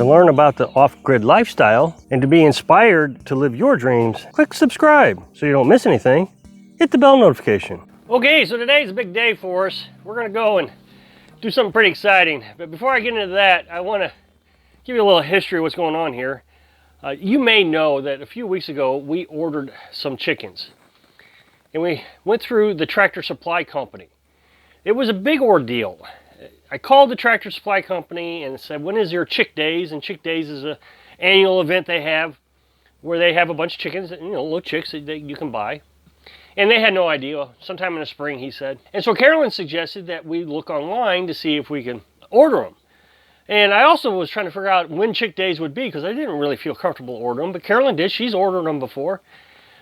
To learn about the off-grid lifestyle and to be inspired to live your dreams, click subscribe so you don't miss anything. Hit the bell notification. Okay, so today's a big day for us. We're gonna go and do something pretty exciting. But before I get into that, I wanna give you a little history of what's going on here. You may know that a few weeks ago, we ordered some chickens. And we went through the Tractor Supply Company. It was a big ordeal. I called the Tractor Supply Company and said, when is your Chick Days? And Chick Days is an annual event they have where they have a bunch of chickens, little chicks that you can buy. And they had no idea. Sometime in the spring, he said. And so Carolyn suggested that we look online to see if we can order them. And I also was trying to figure out when Chick Days would be because I didn't really feel comfortable ordering them. But Carolyn did. She's ordered them before.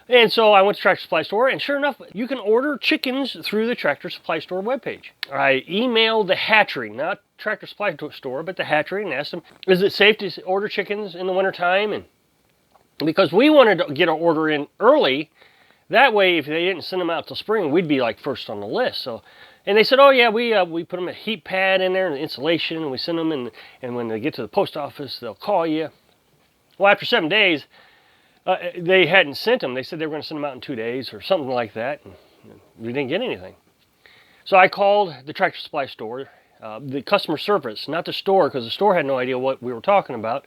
And so I went to Tractor Supply Store, and sure enough, you can order chickens through the Tractor Supply Store webpage. I emailed the hatchery, not Tractor Supply Store, but the hatchery, and asked them, is it safe to order chickens in the wintertime? And because we wanted to get our order in early, that way if they didn't send them out till spring, we'd be like first on the list. So, and they said, oh yeah, we put them a heat pad in there and insulation, and we send them in, and when they get to the post office, they'll call you. Well, after 7 days, they hadn't sent them. They said they were going to send them out in 2 days or something like that. And we didn't get anything. So I called the Tractor Supply Store, the customer service, not the store, because the store had no idea what we were talking about.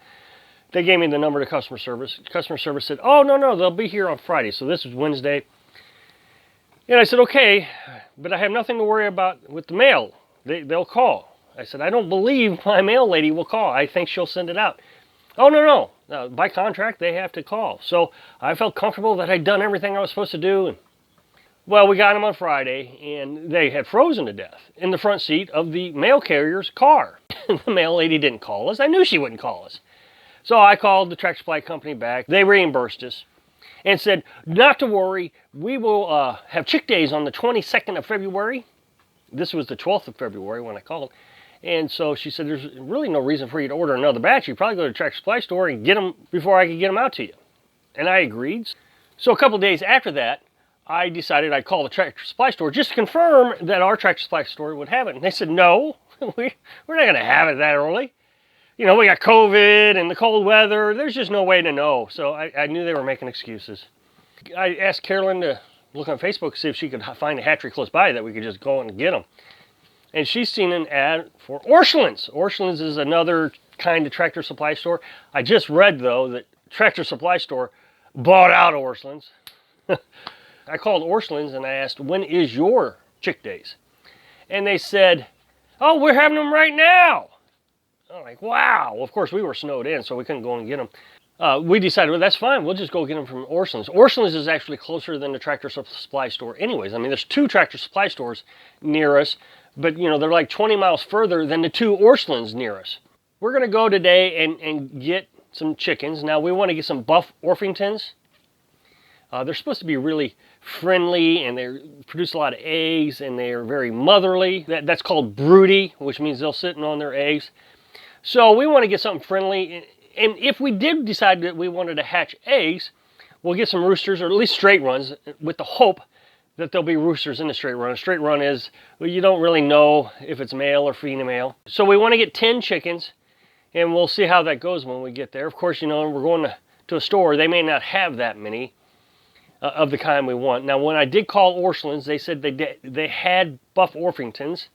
They gave me the number to customer service. Customer service said, oh, no, they'll be here on Friday. So this was Wednesday. And I said, okay, but I have nothing to worry about with the mail. They'll call. I said, I don't believe my mail lady will call. I think she'll send it out. Oh, no. By contract, they have to call. So I felt comfortable that I'd done everything I was supposed to do. And, well, we got them on Friday, and they had frozen to death in the front seat of the mail carrier's car. The mail lady didn't call us. I knew she wouldn't call us. So I called the Tractor Supply Company back. They reimbursed us and said, not to worry, we will have Chick Days on the 22nd of February. This was the 12th of February when I called. And so she said, there's really no reason for you to order another batch. You probably go to the Tractor Supply Store and get them before I could get them out to you. And I agreed. So a couple of days after that, I decided I'd call the Tractor Supply Store just to confirm that our Tractor Supply Store would have it. And they said, no, we're not going to have it that early. We got COVID and the cold weather. There's just no way to know. So I knew they were making excuses. I asked Carolyn to look on Facebook to see if she could find a hatchery close by that we could just go and get them. And she's seen an ad for Orscheln's. Orscheln's is another kind of Tractor Supply Store. I just read, though, that Tractor Supply Store bought out Orscheln's. I called Orscheln's and I asked, when is your Chick Days? And they said, oh, we're having them right now. I'm like, wow. Of course, we were snowed in, so we couldn't go and get them. We decided, well, that's fine. We'll just go get them from Orscheln's. Orscheln's is actually closer than the Tractor Supply Store anyways. I mean, there's 2 Tractor Supply Stores near us. But, they're like 20 miles further than the 2 Orscheln's near us. We're going to go today and get some chickens. Now, we want to get some Buff Orpingtons. They're supposed to be really friendly, and they produce a lot of eggs, and they are very motherly. That's called broody, which means they'll sit on their eggs. So we want to get something friendly. And if we did decide that we wanted to hatch eggs, we'll get some roosters, or at least straight runs, with the hope that there'll be roosters in the straight run. A straight run is, well, you don't really know if it's male or female. So we want to get 10 chickens, and we'll see how that goes when we get there. Of course, we're going to a store. They may not have that many of the kind we want. Now, when I did call Orscheln's, they said they had Buff Orpingtons,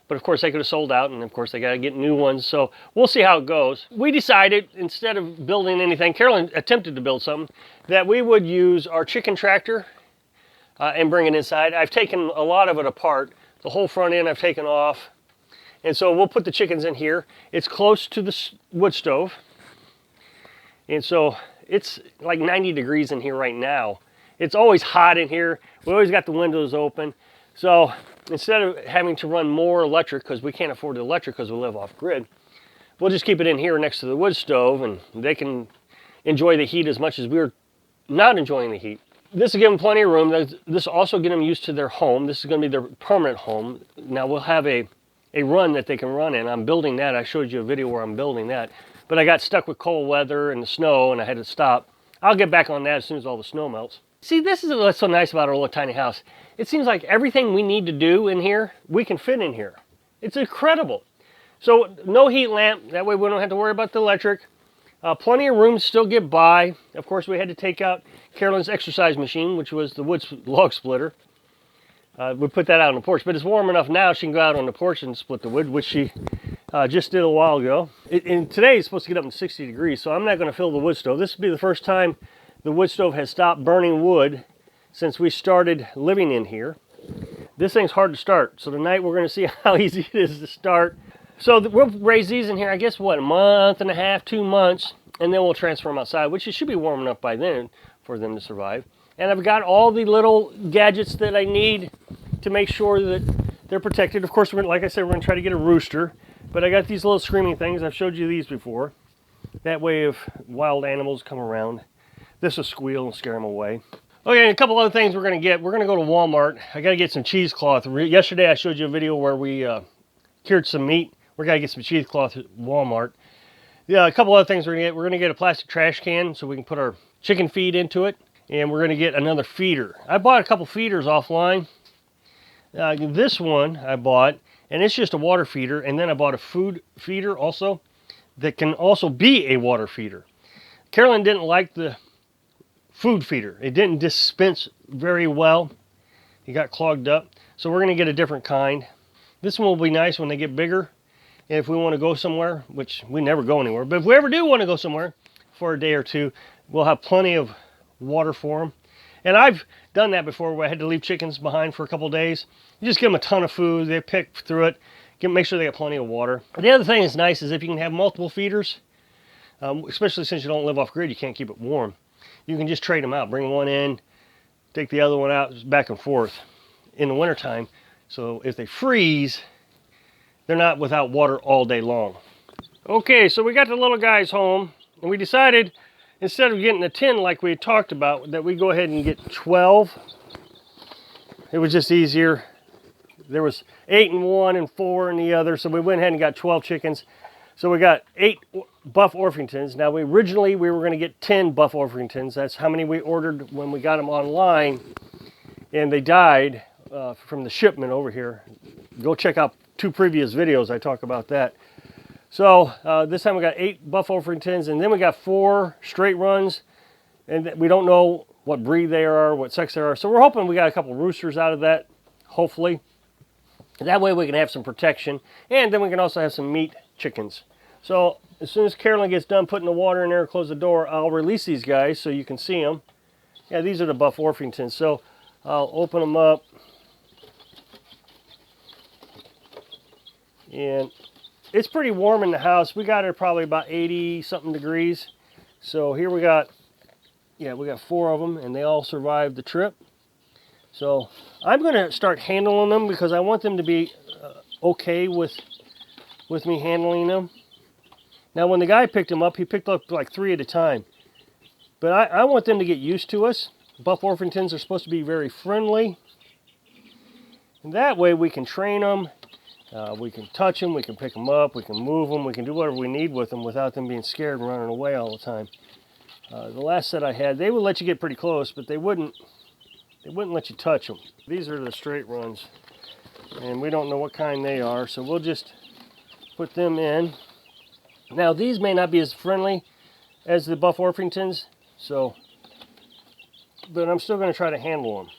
but of course they could have sold out, and of course they got to get new ones. So we'll see how it goes. We decided, instead of building anything, Carolyn attempted to build something, that we would use our chicken tractor and bring it inside. I've taken a lot of it apart. The whole front end I've taken off. And so we'll put the chickens in here. It's close to the wood stove. And so it's like 90 degrees in here right now. It's always hot in here. We always got the windows open. So instead of having to run more electric, because we can't afford the electric because we live off grid, we'll just keep it in here next to the wood stove, and they can enjoy the heat as much as we're not enjoying the heat. This will give them plenty of room. This will also get them used to their home. This is going to be their permanent home. Now we'll have a run that they can run in. I'm building that. I showed you a video where I'm building that. But I got stuck with cold weather and the snow, and I had to stop. I'll get back on that as soon as all the snow melts. See, this is what's so nice about our little tiny house. It seems like everything we need to do in here, we can fit in here. It's incredible. So no heat lamp, that way we don't have to worry about the electric. Plenty of room to still get by. Of course, we had to take out Carolyn's exercise machine, which was the wood log splitter. We put that out on the porch, but it's warm enough now she can go out on the porch and split the wood, which she just did a while ago. And today it's supposed to get up to 60 degrees, so I'm not going to fill the wood stove. This will be the first time the wood stove has stopped burning wood since we started living in here. This thing's hard to start, so tonight we're going to see how easy it is to start. So we'll raise these in here, I guess, what, a month and a half, 2 months, and then we'll transfer them outside, which it should be warm enough by then for them to survive. And I've got all the little gadgets that I need to make sure that they're protected. Of course, like I said, we're going to try to get a rooster, but I got these little screaming things. I've showed you these before. That way if wild animals come around, this will squeal and scare them away. Okay, and a couple other things we're going to get. We're going to go to Walmart. I got to get some cheesecloth. Yesterday I showed you a video where we cured some meat. We're going to get some cheesecloth at Walmart. Yeah, a couple other things we're going to get. We're going to get a plastic trash can so we can put our chicken feed into it. And we're going to get another feeder. I bought a couple feeders offline. This one I bought, and it's just a water feeder. And then I bought a food feeder also that can also be a water feeder. Carolyn didn't like the food feeder. It didn't dispense very well. It got clogged up. So we're going to get a different kind. This one will be nice when they get bigger. And if we want to go somewhere, which we never go anywhere, but if we ever do want to go somewhere for a day or two, we'll have plenty of water for them. And I've done that before where I had to leave chickens behind for a couple days. You just give them a ton of food, they pick through it, make sure they got plenty of water. The other thing that's nice is if you can have multiple feeders, especially since you don't live off grid, you can't keep it warm. You can just trade them out, bring one in, take the other one out, just back and forth in the wintertime. So if they freeze, they're not without water all day long. Okay, so we got the little guys home, and we decided instead of getting a 10 like we had talked about, that we go ahead and get 12. It was just easier. There was 8 in one and 4 in the other, so we went ahead and got 12 chickens. So we got 8 Buff Orpingtons. Now originally we were going to get 10 Buff Orpingtons. That's how many we ordered when we got them online, and they died from the shipment over here. Go check out 2 previous videos, I talk about that. So this time we got 8 Buff Orpingtons, and then we got 4 straight runs, and we don't know what breed they are, what sex they are. So we're hoping we got a couple roosters out of that, hopefully. That way we can have some protection, and then we can also have some meat chickens. So as soon as Carolyn gets done putting the water in there and close the door, I'll release these guys so you can see them. Yeah, these are the Buff Orpingtons. So I'll open them up. And it's pretty warm in the house. We got it probably about 80 something degrees. So here we got 4 of them, and they all survived the trip. So I'm going to start handling them because I want them to be okay with me handling them. Now when the guy picked them up, he picked up like 3 at a time. But I want them to get used to us. Buff Orpingtons are supposed to be very friendly. And that way we can train them. We can touch them, we can pick them up, we can move them, we can do whatever we need with them without them being scared and running away all the time. The last set I had, they would let you get pretty close, but they wouldn't let you touch them. These are the straight runs, and we don't know what kind they are, so we'll just put them in. Now these may not be as friendly as the Buff Orpingtons, but I'm still going to try to handle them.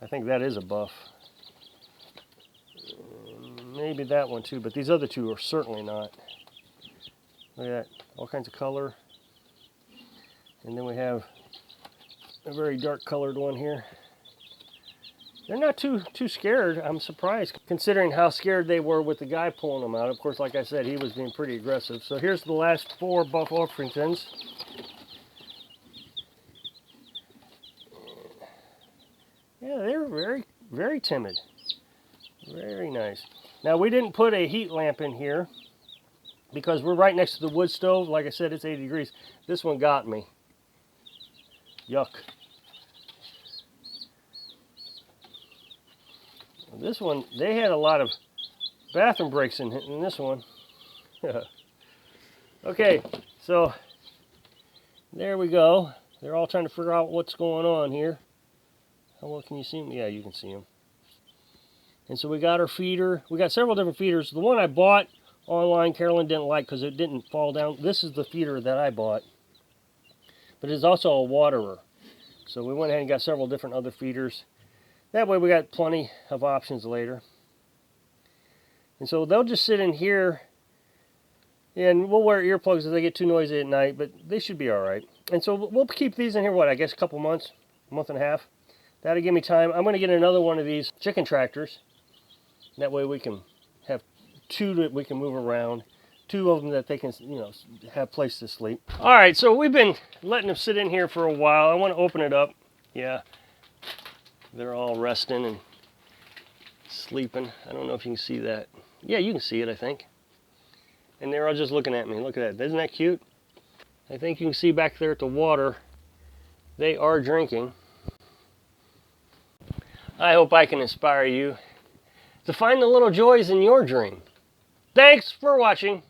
I think that is a buff. Maybe that one too, but these other 2 are certainly not. Look at that, all kinds of color. And then we have a very dark colored one here. They're not too scared. I'm surprised considering how scared they were with the guy pulling them out. Of course, like I said, he was being pretty aggressive. So here's the last 4 Buff Orpingtons. Yeah, they're very, very timid. Very nice. Now we didn't put a heat lamp in here because we're right next to the wood stove. Like I said, it's 80 degrees. This one got me. Yuck. This one, they had a lot of bathroom breaks in this one. Okay, so there we go. They're all trying to figure out what's going on here. How well can you see them? Yeah, you can see them. And so we got our feeder. We got several different feeders. The one I bought online, Carolyn didn't like because it didn't fall down. This is the feeder that I bought. But it's also a waterer. So we went ahead and got several different other feeders. That way we got plenty of options later. And so they'll just sit in here, and we'll wear earplugs if they get too noisy at night, but they should be all right. And so we'll keep these in here, what, I guess a couple months, a month and a half. That'll give me time. I'm going to get another one of these chicken tractors. That way we can have two that we can move around. Two of them that they can, you know, have place to sleep. All right, so we've been letting them sit in here for a while. I want to open it up. Yeah, they're all resting and sleeping. I don't know if you can see that. Yeah, you can see it, I think. And they're all just looking at me. Look at that. Isn't that cute? I think you can see back there at the water, they are drinking. I hope I can inspire you to find the little joys in your dream. Thanks for watching.